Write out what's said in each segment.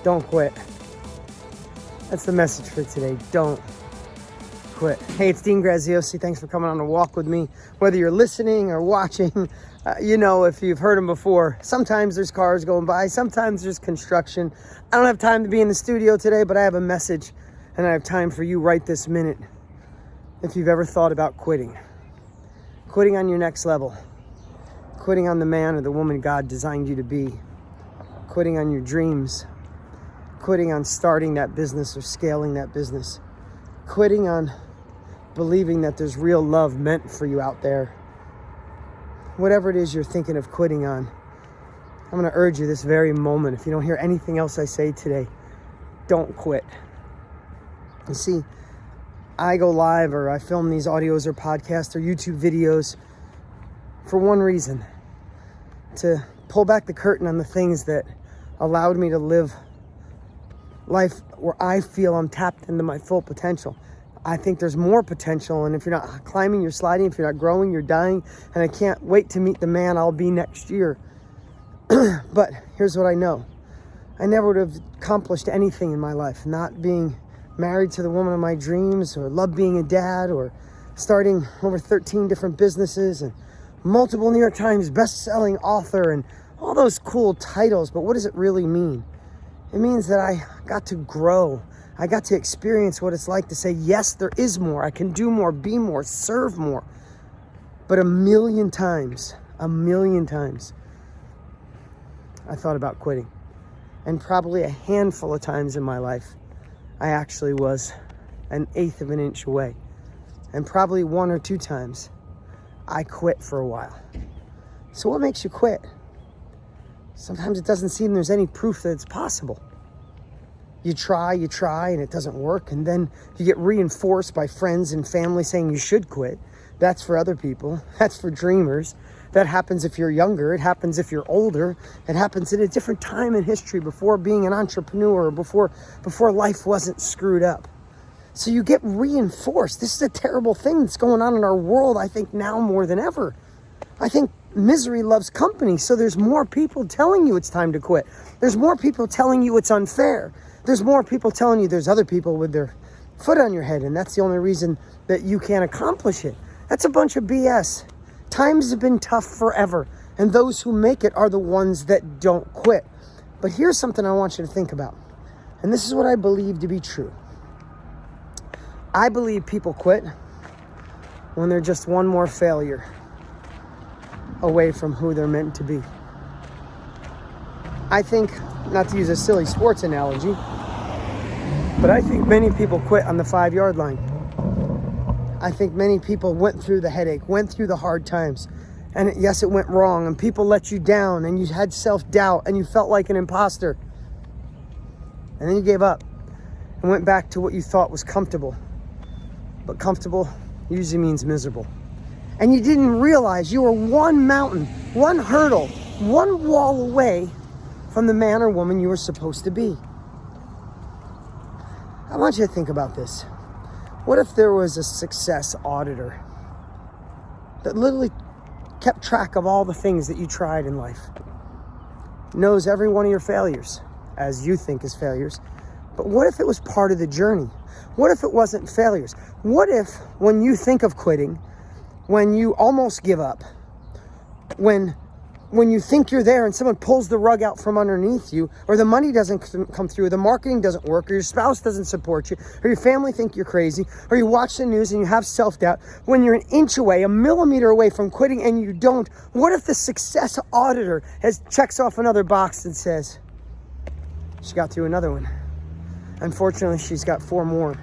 Don't quit. That's the message for today. Don't quit. Hey, it's Dean Graziosi. Thanks for coming on a walk with me. Whether you're listening or watching, if you've heard them before, sometimes there's cars going by, sometimes there's construction. I don't have time to be in the studio today, but I have a message and I have time for you right this minute. If you've ever thought about quitting on your next level, quitting on the man or the woman God designed you to be, quitting on your dreams, quitting on starting that business or scaling that business, quitting on believing that there's real love meant for you out there. Whatever it is you're thinking of quitting on, I'm going to urge you this very moment, if you don't hear anything else I say today, don't quit. You see, I go live or I film these audios or podcasts or YouTube videos for one reason: to pull back the curtain on the things that allowed me to live life where I feel I'm tapped into my full potential. I think there's more potential, and if you're not climbing, you're sliding. If you're not growing, you're dying. And I can't wait to meet the man I'll be next year. But here's what I know. I never would have accomplished anything in my life, not being married to the woman of my dreams, or love being a dad, or starting over 13 different businesses, and multiple New York Times best-selling author, and all those cool titles. But what does it really mean? It means that I got to grow. I got to experience what it's like to say, yes, there is more. I can do more, be more, serve more. But a million times, I thought about quitting. And probably a handful of times in my life, I actually was an eighth of an inch away. And probably one or two times, I quit for a while. So what makes you quit? Sometimes it doesn't seem there's any proof that it's possible. You try, and it doesn't work. And then you get reinforced by friends and family saying you should quit. That's for other people. That's for dreamers. That happens if you're younger. It happens if you're older. It happens at a different time in history, before being an entrepreneur, before life wasn't screwed up. So you get reinforced. This is a terrible thing that's going on in our world, I think, now more than ever. I think misery loves company. So there's more people telling you it's time to quit. There's more people telling you it's unfair. There's more people telling you there's other people with their foot on your head, and that's the only reason that you can't accomplish it. That's a bunch of BS. Times have been tough forever, and those who make it are the ones that don't quit. But here's something I want you to think about, and this is what I believe to be true. I believe people quit when they're just one more failure away from who they're meant to be. I think, not to use a silly sports analogy, but I think many people quit on the 5-yard line. I think many people went through the headache, went through the hard times, and yes, it went wrong, and people let you down, and you had self-doubt, and you felt like an imposter. And then you gave up and went back to what you thought was comfortable. But comfortable usually means miserable. And you didn't realize you were one mountain, one hurdle, one wall away from the man or woman you were supposed to be. I want you to think about this. What if there was a success auditor that literally kept track of all the things that you tried in life, knows every one of your failures, as you think is failures? But what if it was part of the journey? What if it wasn't failures? What if, when you think of quitting, when you almost give up, when you think you're there and someone pulls the rug out from underneath you, or the money doesn't come through, the marketing doesn't work, or your spouse doesn't support you, or your family think you're crazy, or you watch the news and you have self-doubt, when you're an inch away, a millimeter away from quitting and you don't, what if the success auditor checks off another box and says, she got through another one. Unfortunately, she's got 4 more.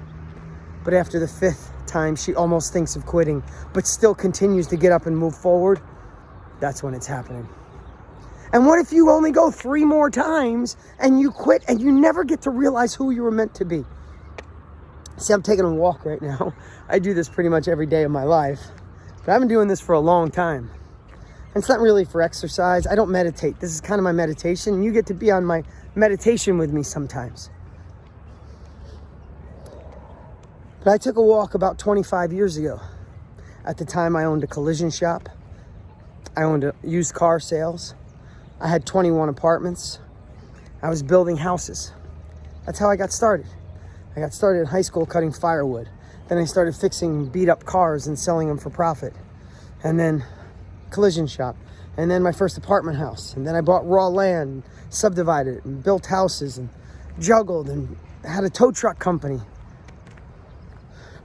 But after the 5th time, she almost thinks of quitting, but still continues to get up and move forward. That's when it's happening. And what if you only go 3 more times and you quit and you never get to realize who you were meant to be? See, I'm taking a walk right now. I do this pretty much every day of my life, but I've been doing this for a long time. And it's not really for exercise. I don't meditate. This is kind of my meditation. You get to be on my meditation with me sometimes. But I took a walk about 25 years ago. At the time, I owned a collision shop. I owned a used car sales. I had 21 apartments. I was building houses. That's how I got started. I got started in high school cutting firewood. Then I started fixing beat up cars and selling them for profit. And then collision shop. And then my first apartment house. And then I bought raw land, subdivided it, and built houses, and juggled, and had a tow truck company.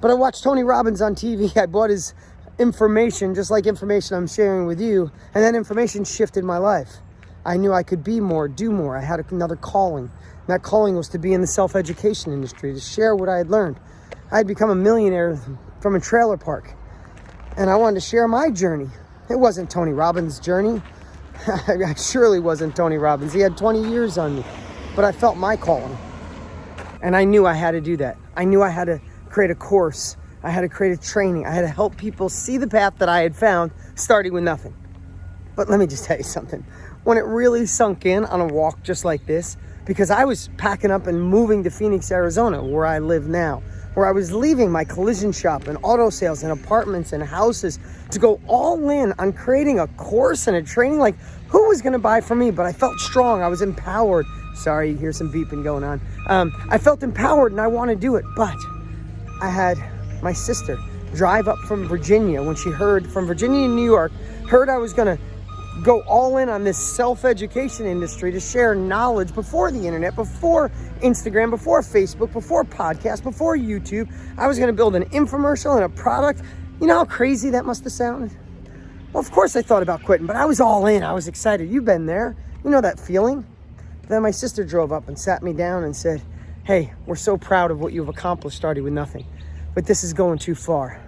But I watched Tony Robbins on TV. I bought his information, just like information I'm sharing with you. And that information shifted my life. I knew I could be more, do more. I had another calling. And that calling was to be in the self-education industry, to share what I had learned. I had become a millionaire from a trailer park. And I wanted to share my journey. It wasn't Tony Robbins' journey. I surely wasn't Tony Robbins. He had 20 years on me. But I felt my calling. And I knew I had to do that. I knew I had to create a course. I had to create a training. I had to help people see the path that I had found, starting with nothing. But let me just tell you something. When it really sunk in on a walk just like this, because I was packing up and moving to Phoenix, Arizona, where I live now, where I was leaving my collision shop and auto sales and apartments and houses to go all in on creating a course and a training. Like, who was going to buy from me? But I felt strong. I was empowered. Sorry, you hear some beeping going on. I felt empowered and I want to do it. But I had my sister drive up from Virginia when she heard from Virginia and New York, heard I was going to go all in on this self-education industry to share knowledge before the internet, before Instagram, before Facebook, before podcasts, before YouTube. I was going to build an infomercial and a product. You know how crazy that must have sounded? Well, of course I thought about quitting, but I was all in. I was excited. You've been there. You know that feeling. Then my sister drove up and sat me down and said, hey, we're so proud of what you've accomplished starting with nothing, but this is going too far.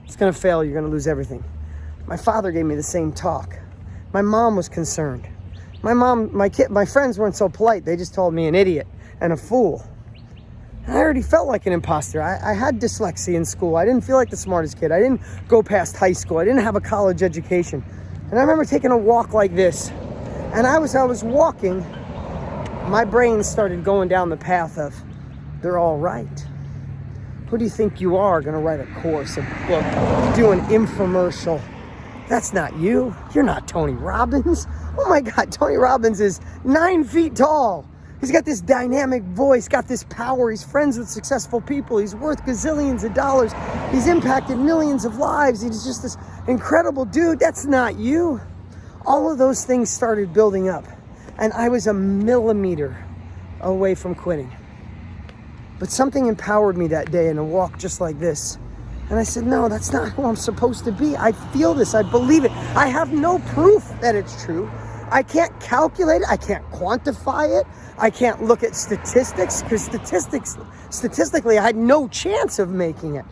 It's going to fail. You're going to lose everything. My father gave me the same talk. My mom was concerned. My friends weren't so polite. They just told me an idiot and a fool. And I already felt like an imposter. I had dyslexia in school. I didn't feel like the smartest kid. I didn't go past high school. I didn't have a college education. And I remember taking a walk like this. And as I was walking, my brain started going down the path of, they're all right. Who do you think you are, going to write a course, a book, do an infomercial? That's not you. You're not Tony Robbins. Oh my God, Tony Robbins is 9 feet tall. He's got this dynamic voice, got this power. He's friends with successful people. He's worth gazillions of dollars. He's impacted millions of lives. He's just this incredible dude. That's not you. All of those things started building up. And I was a millimeter away from quitting. But something empowered me that day in a walk just like this. And I said, no, that's not who I'm supposed to be. I feel this. I believe it. I have no proof that it's true. I can't calculate it. I can't quantify it. I can't look at statistics because statistically, I had no chance of making it.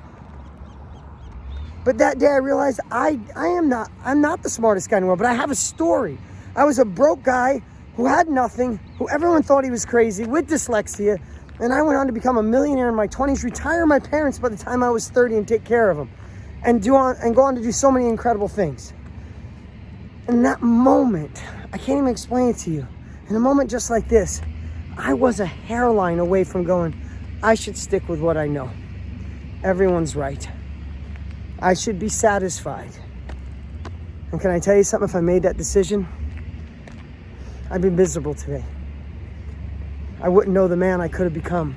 But that day I realized I'm not the smartest guy in the world, but I have a story. I was a broke guy who had nothing, who everyone thought he was crazy, with dyslexia. And I went on to become a millionaire in my 20s, retire my parents by the time I was 30 and take care of them, and go on to do so many incredible things. In that moment, I can't even explain it to you. In a moment just like this, I was a hairline away from going, I should stick with what I know. Everyone's right. I should be satisfied. And can I tell you something? If I made that decision, I'd be miserable today. I wouldn't know the man I could have become,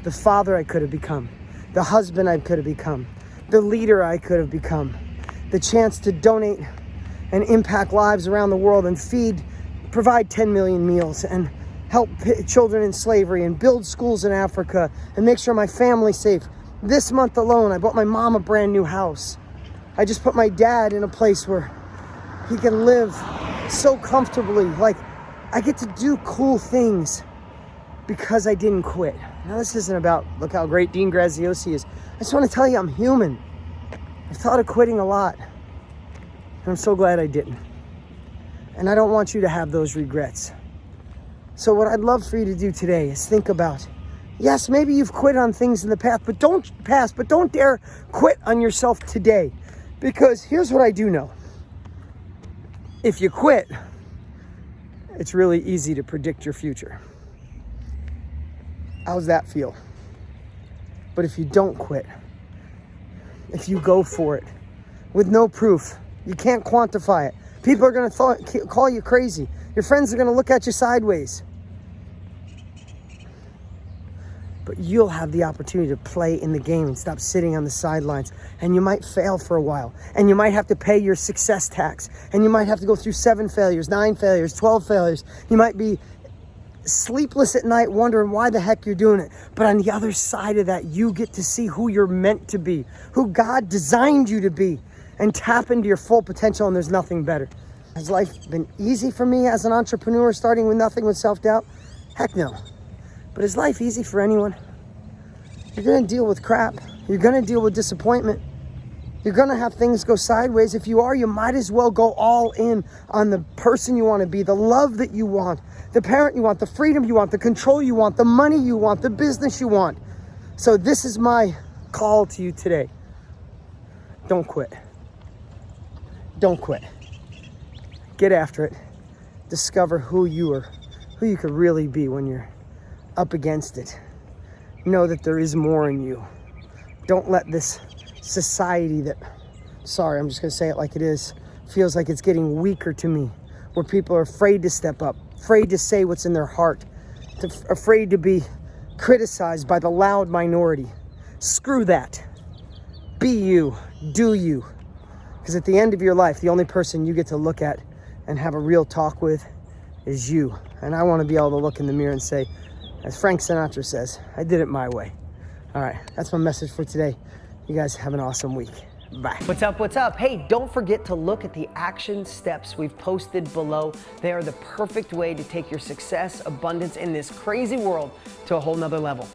the father I could have become, the husband I could have become, the leader I could have become, the chance to donate and impact lives around the world and provide 10 million meals and help children in slavery and build schools in Africa and make sure my family's safe. This month alone, I bought my mom a brand new house. I just put my dad in a place where he can live so comfortably. Like, I get to do cool things because I didn't quit. Now, this isn't about, look how great Dean Graziosi is. I just want to tell you I'm human. I've thought of quitting a lot. And I'm so glad I didn't. And I don't want you to have those regrets. So what I'd love for you to do today is think about, yes, maybe you've quit on things in the past, but don't dare quit on yourself today. Because here's what I do know. If you quit, it's really easy to predict your future. How's that feel? But if you don't quit, if you go for it with no proof, you can't quantify it. People are going to call you crazy. Your friends are going to look at you sideways. but you'll have the opportunity to play in the game and stop sitting on the sidelines. And you might fail for a while, and you might have to pay your success tax, and you might have to go through 7 failures, 9 failures, 12 failures. You might be sleepless at night wondering why the heck you're doing it. But on the other side of that, you get to see who you're meant to be, who God designed you to be, and tap into your full potential, and there's nothing better. Has life been easy for me as an entrepreneur, starting with nothing, with self-doubt? Heck no. But is life easy for anyone? You're gonna deal with crap. You're gonna deal with disappointment. You're gonna have things go sideways. If you are, you might as well go all in on the person you wanna be, the love that you want, the parent you want, the freedom you want, the control you want, the money you want, the business you want. So this is my call to you today. Don't quit. Don't quit. Get after it. Discover who you could really be when you're up against it. Know that there is more in you. Don't let this society that, sorry, I'm just gonna say it like it is, feels like it's getting weaker to me, where people are afraid to step up, afraid to say what's in their heart, afraid to be criticized by the loud minority. Screw that. Be you, do you. Because at the end of your life, the only person you get to look at and have a real talk with is you. And I want to be able to look in the mirror and say, as Frank Sinatra says, I did it my way. All right, that's my message for today. You guys have an awesome week. Bye. What's up, what's up? Hey, don't forget to look at the action steps we've posted below. They are the perfect way to take your success, abundance in this crazy world to a whole nother level.